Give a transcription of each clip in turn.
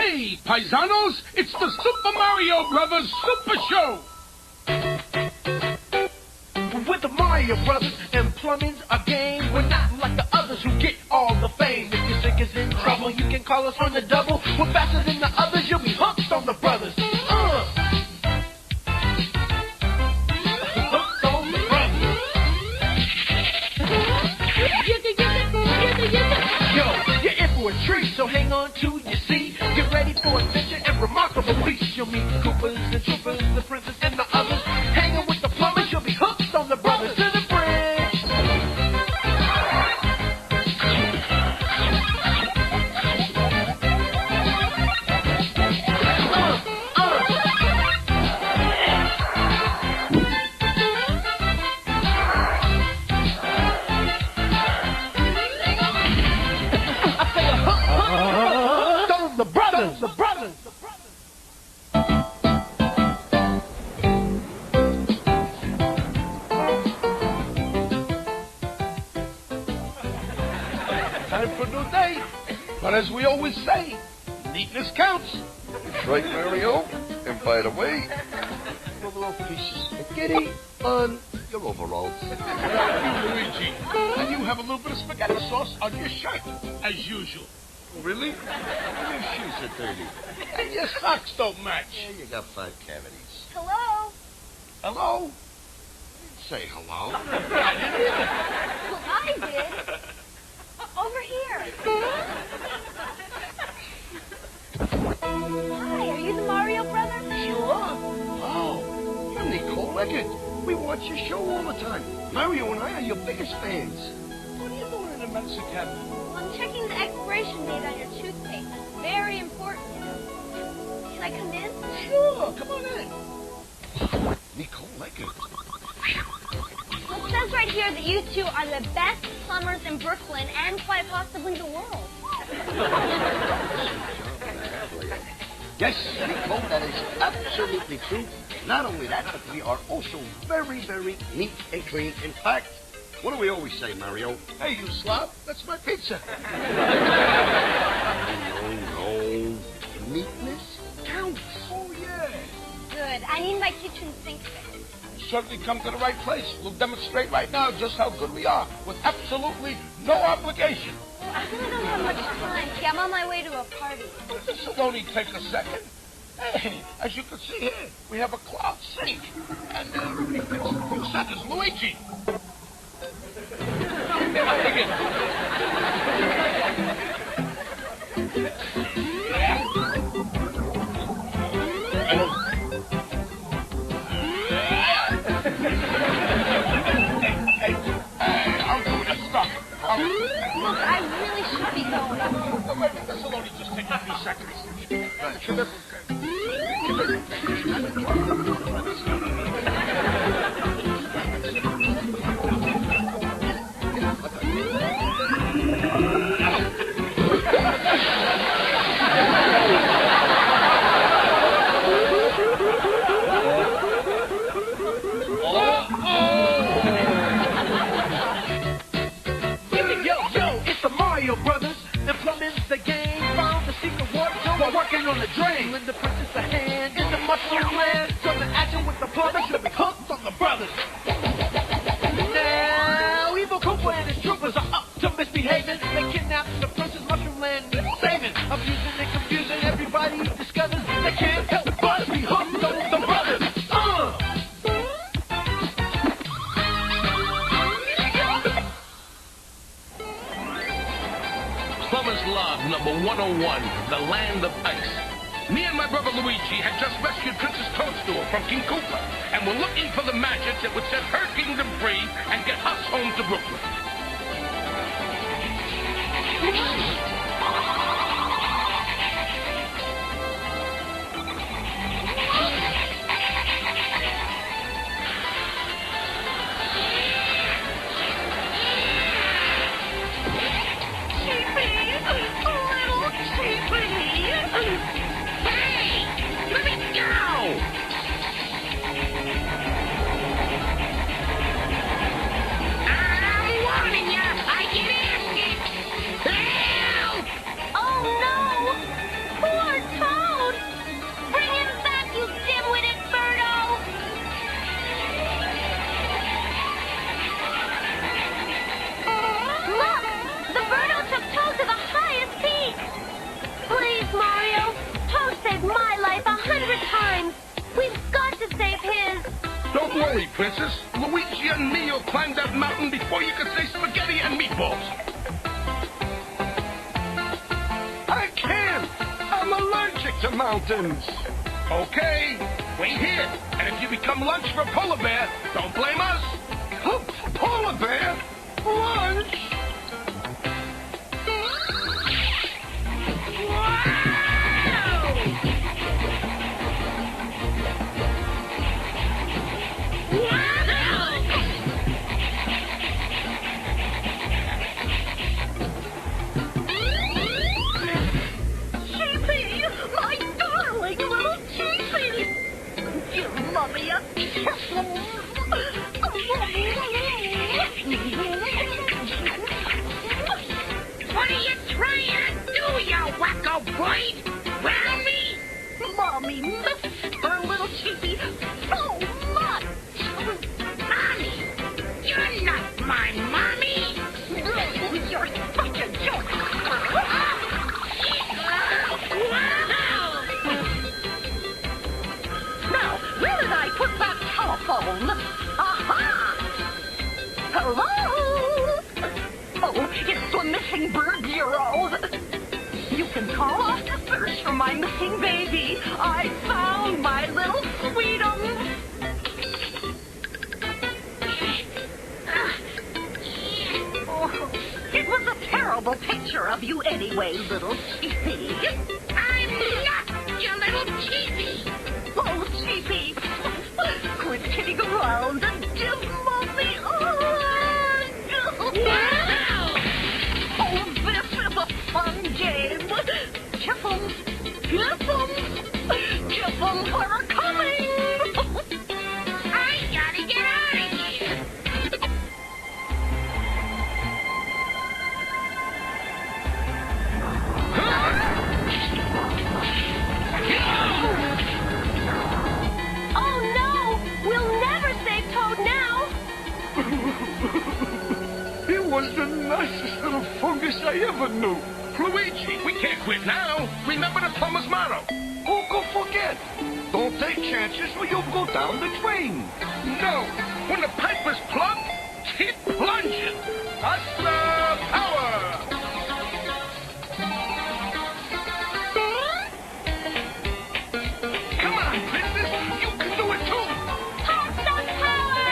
Hey, paisanos, it's the Super Mario Brothers Super Show. With the Mario Brothers and plumbing's a game. We're not like the others who get all the fame. If your sink is in trouble, you can call us on the double. We're faster than the others, you'll be hooked on the brothers. Hooked on the brothers. Yo, you're in for a treat, so hang on to your seat. Get ready for adventure and remarkable feats. You'll meet Koopas and Troopers, the princess and the others. Hanging with the plumbers, you'll be hooked on the brothers to the bridge. I say a hook on the brothers, the brothers. Time for a new day. But as we always say, neatness counts. That's right, Mario. And by the way, a little piece of spaghetti on your overalls. Luigi, and you have a little bit of spaghetti sauce on your shirt, as usual. Really? Your shoes are dirty. And your socks don't match. Yeah, you got 5 cavities. Hello? Hello? Say hello. Well, I did. Over here. Hi, are you the Mario brothers? Sure. Oh, you're Nicole Eggert. We watch your show all the time. Mario and I are your biggest fans. What are you doing in the medicine cabinet? Well, I'm checking the expiration date on your toothpaste. It's very important, you know. Can I come in? Sure, come on in. Nicole Eggert. Well, it says right here that you two are the best plumbers in Brooklyn and quite possibly the world. Yes, Nicole, that is absolutely true. Not only that, but we are also very, very neat and clean. In fact, what do we always say, Mario? Hey, you slob, that's my pizza. No. Neatness counts. Oh, yeah. Good. I need my kitchen sink fixed. You certainly come to the right place. We'll demonstrate right now just how good we are, with absolutely no obligation. Well, I really don't have much time. See, I'm on my way to a party. This will only take a second. Hey, as you can see here, we have a cloud sink. And in a few seconds, Luigi. I'm doing the stuff. Look, I really should be going. This will only just take a few seconds. On the drain, lend the princess a hand in the mushroom land. So the action with the plumbers should be hooked on the brothers. Now, evil Koopa and his troopers are up to misbehaving. They kidnapped the princess mushroom land, needs saving. Abusing and confusing, everybody discovers they can't help but be hooked on the brothers. Plumber's Love number 101, The Land of Ice. Me and my brother Luigi had just rescued Princess Toadstool from King Koopa, and we're looking for the magic that would set her kingdom free and get us home to Brooklyn. I'm warning you, I can ask it. Help! Hey, Princess, Luigi and me will climb that mountain before you can say spaghetti and meatballs. I can't. I'm allergic to mountains. Okay, wait here. And if you become lunch for a polar bear, don't blame us. Polar bear? Lunch? What are you trying to do, you wacko boy? Round me? Mommy missed her little cheapie so much. Mommy? You're not my mommy. You're such a jerk. Now, where did I put that telephone? Aha! Hello? Oh, it's the Missing Bird Bureau. You can call off the search for my missing baby. I found my little sweetum. Oh, it was a terrible picture of you anyway, little cheapie. I'm not your little cheapie. Oh, cheapie. Quit kidding around and give Mommy a hug. Oh, this is a fun game. Kiss 'em. Kiss 'em. Kiss 'em, we're coming. I gotta get out of here. Oh no! We'll never save Toad now! He was the nicest little fungus I ever knew. Luigi, we can't quit now. Remember the plumber's motto. Who could forget? Don't take chances or you'll go down the drain. No, when the pipe is plugged, keep plunging. Hustler power! Come on, Princess, you can do it too. Hustler power!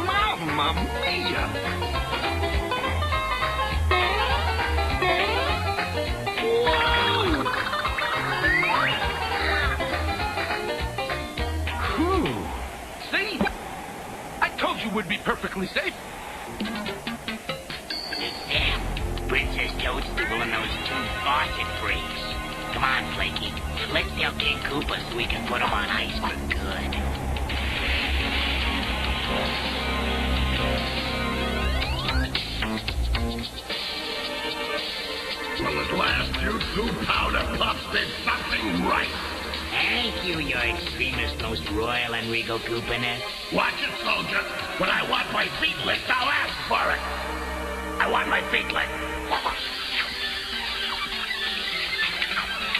Mamma mia! See? I told you we'd be perfectly safe. Sam, Princess Toadstool and those two faucet freaks. Come on, Flaky. Let's tell King Koopa so we can put him on ice for good. Well, at last, you two powder puffs did something right. Thank you, your extremist, most royal and regal Koopaness. Watch it, soldier. When I want my feet licked, I'll ask for it. I want my feet licked.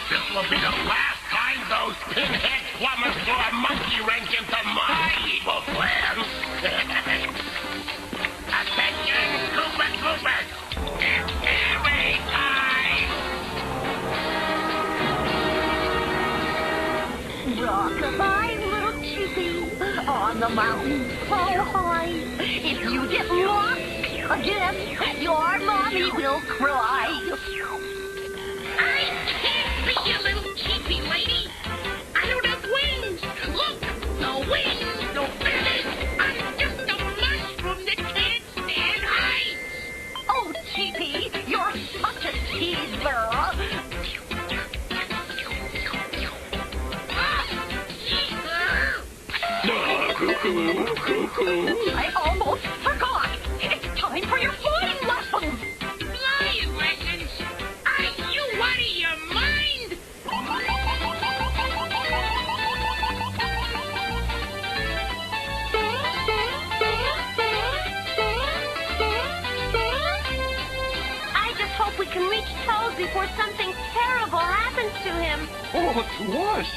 This will be the last time those pinhead plumbers throw a monkey wrench into my evil plans. Attention, Koopa Troopers! It's every time! Rock-a-bye, little cheapie. On the mountain so high. If you get lost again, your mommy will cry. I can't be your little cheapy lady. I don't have wings. Look, no wings, no feathers. I'm just a mushroom that can't stand heights. Oh, cheapie, you're such a teaser. I almost forgot. It's time for your flying lessons. Flying lessons? I can reach Toad before something terrible happens to him. Oh, it's worse.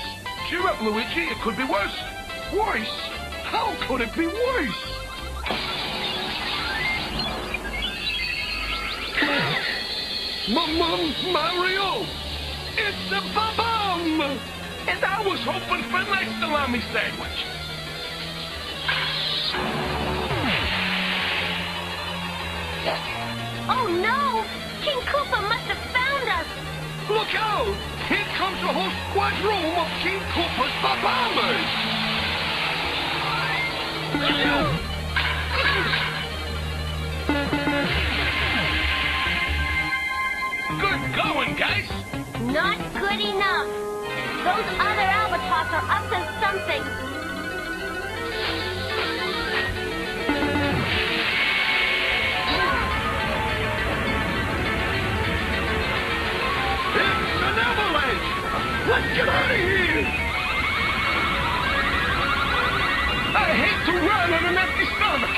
Cheer up, Luigi. It could be worse. Worse? How could it be worse? Mario! It's a bomb! And I was hoping for a nice salami sandwich. Oh, no! King Koopa must have found us. Look out! Here comes a whole squadron of King Koopa's bombers! Good going, guys! Not good enough. Those other albatross are up to something. It's an avalanche! Let's get out of here! I hate to run on an empty stomach!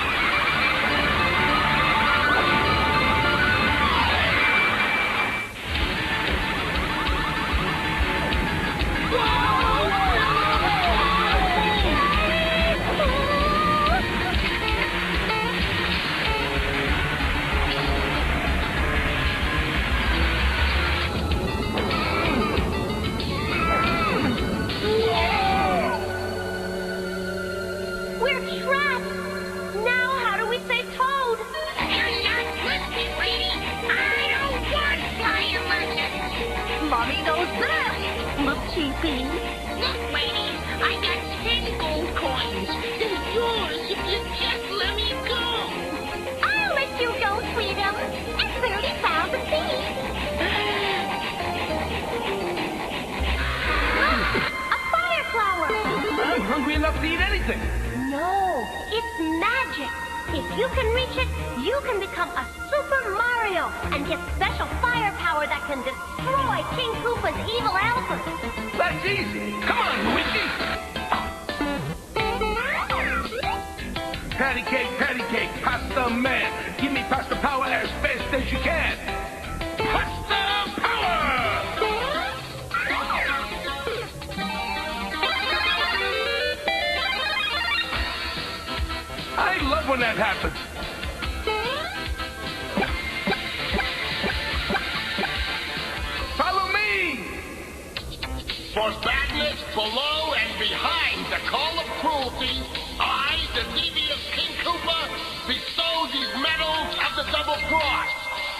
We're trapped. Now how do we save Toad? You're not listening, lady. I don't want flying lessons. Mommy knows best. Look, Cheapy. Look, lady, I got 10 gold coins. They're yours if you just let me go. I'll let you go, Freedom. And 30,000 feet. A fire flower. I'm hungry enough to eat anything. No, it's magic. If you can reach it, you can become a Super Mario and get special firepower that can destroy King Koopa's evil helpers. That's easy. Come on, Luigi. Patty cake, pasta man. Give me pasta power as fast as you can. Pasta power! I love when that happens. Follow me! For badness below and behind the call of cruelty, I, the devious King Koopa, bestow these medals of the double cross.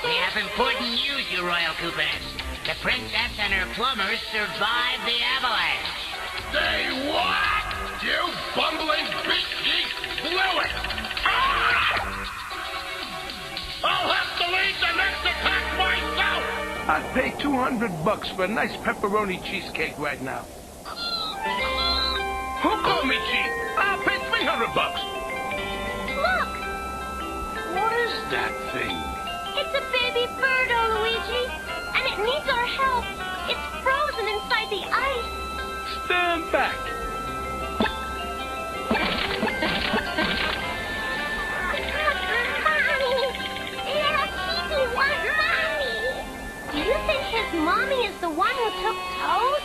We have important news, you royal Koopas. The princess and her plumbers survived the avalanche. They what? You bumbling beak geek blew it! Ah! I'll have to lead the next attack myself! I'd pay $200 for a nice pepperoni cheesecake right now. Who called me cheap? I'll pay $300. Look, What is that thing? it's a baby bird, oh, Luigi. And it needs our help. It's frozen inside the ice. Stand back. Little Cheapy wants Mommy. Do you think his mommy is the one who took Toad?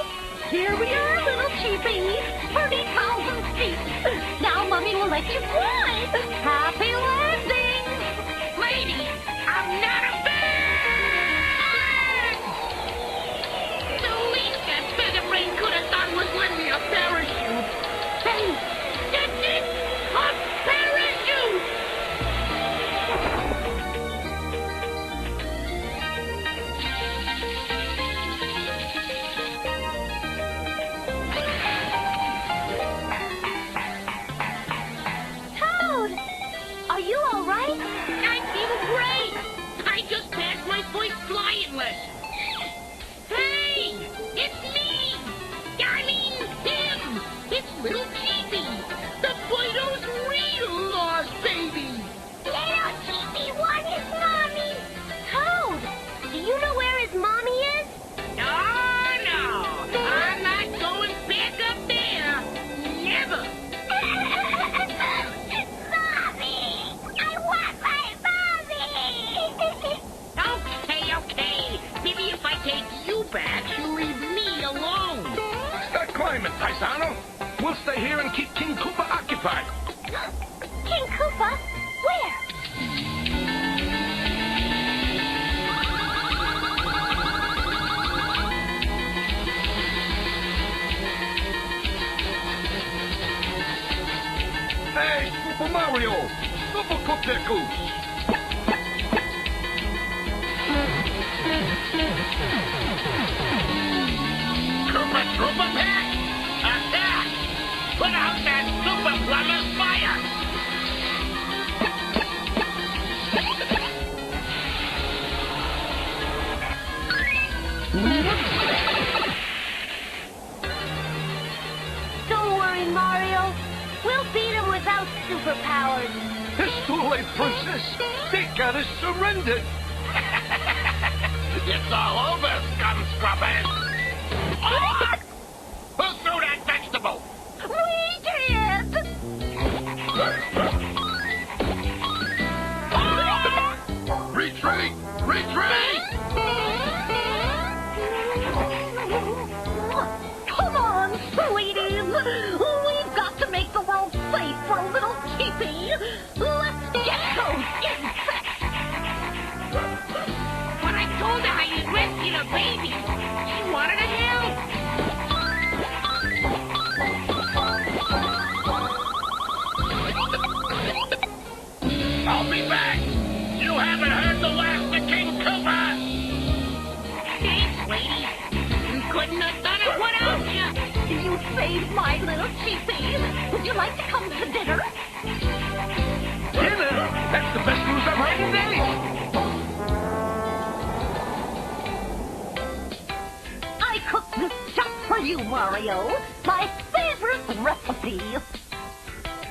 Here we are, little Cheapy. 30,000 feet. Now Mommy will let you fly. Happy landing. Lady, I'm not a bird! The least that Featherbrain could have done was lend me a parachute. Hey, that's it! A parachute! Toad, are you all right? I feel great! I just passed my first flying lesson. Hey! It's me! I mean, him! It's little Cheapy! The Fido's real lost baby! Little Cheapy won his mommy. Toad, do you know where his mommy is? Oh, no! I'm not going back up there! Never! Mommy! I want my mommy! Okay. Overcook that goose. Koopa Troopa Pack! Attack! Put out that Super Plumber's fire! Don't worry, Mario. We'll beat him without superpowers. It's too late, Princess. They got us surrendered. It's all over, scum scrubbers! Oh! Who threw that vegetable? We did! Retreat! Retreat! Come on, sweeties. We've got to make the world safe for a little teepee. Let's get those insects. When I told her how you'd rescued a baby, she wanted to help. I'll be back! You haven't heard the last of King Koopa! Thanks, lady. We couldn't have done it without you. You saved my little teepee. Would you like to come to dinner? Dinner? That's the best news I've heard in days. I cooked this just for you, Mario. My favorite recipe.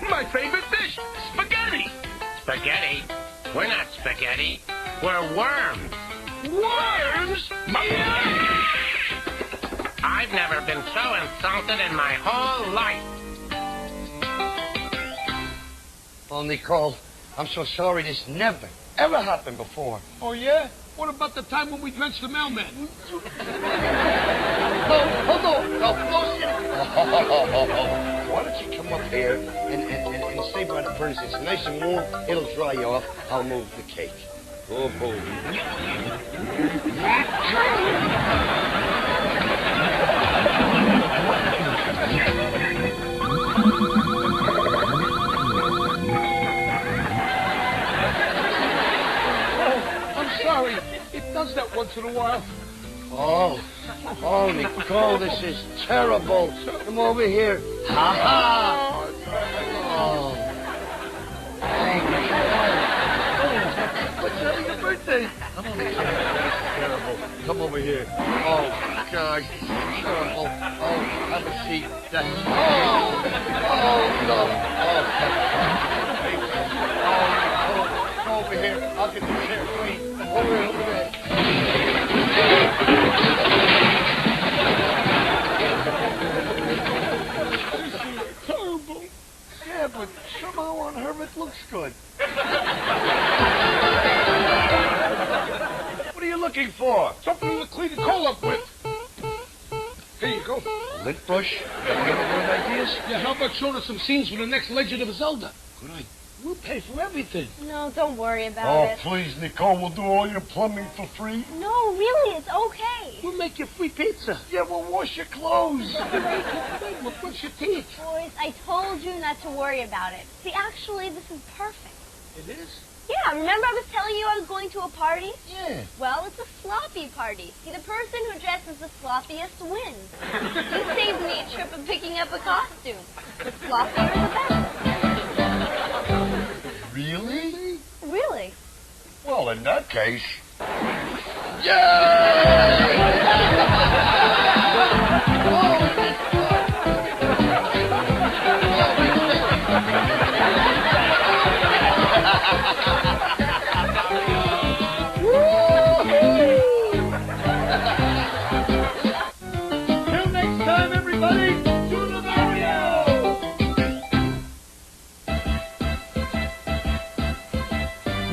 My favorite dish, spaghetti. Spaghetti? We're not spaghetti. We're worms. Worms? I've never been so insulted in my whole life. Oh, Nicole, I'm so sorry. This never, ever happened before. Oh, yeah? What about the time when we drenched the mailman? No, Why don't you come up here and stay by the furnace? It's nice and warm. It'll dry you off. I'll move the cake. Oh, boy. I'm sorry. It does that once in a while. Oh, Nicole, this is terrible. Come over here. Ha ha. Oh. Hey, Nicole. What's that, your birthday? It's terrible. Come over here. Oh, God. Terrible. Oh, have a seat. Oh, no. Oh, Nicole, come over here. I'll get the chair clean. Over here. Terrible. Yeah, but somehow on her it looks good. What are you looking for? Something to clean the coal up with. Here you go. Lint brush? Any good ideas? Yeah, how about showing us some scenes from the next Legend of Zelda? Good idea. We'll pay for everything. No, don't worry about Oh, it. please, Nicole, we'll do all your plumbing for free. No, really, it's okay. We'll make you free pizza. Yeah, we'll wash your clothes. We'll brush your teeth. Boys, I told you not to worry about it. See, actually, this is perfect. It is? Yeah, remember I was telling you I was going to a party? Yeah. Well, it's a sloppy party. See, the person who dresses the sloppiest wins. You saved me a trip of picking up a costume. The sloppier the better. Really? Really? Well, in that case... Till next time, everybody, to the Mario!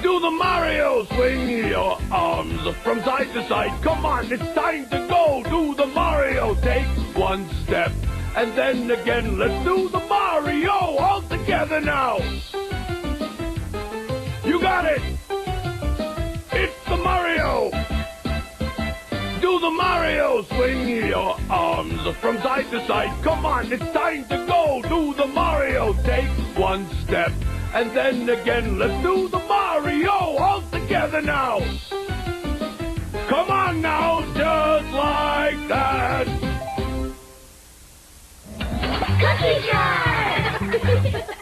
Do the Mario! Swing your arms from side to side. Come on, it's time to go. Do the Mario. Take one step and then again. Let's do the Mario all together now. You got it. It's the Mario. Do the Mario. Swing your arms from side to side. Come on, it's time to go. Do the Mario. Take one step And then again, let's do the Mario all together now. Come on now, just like that. Cookie jar!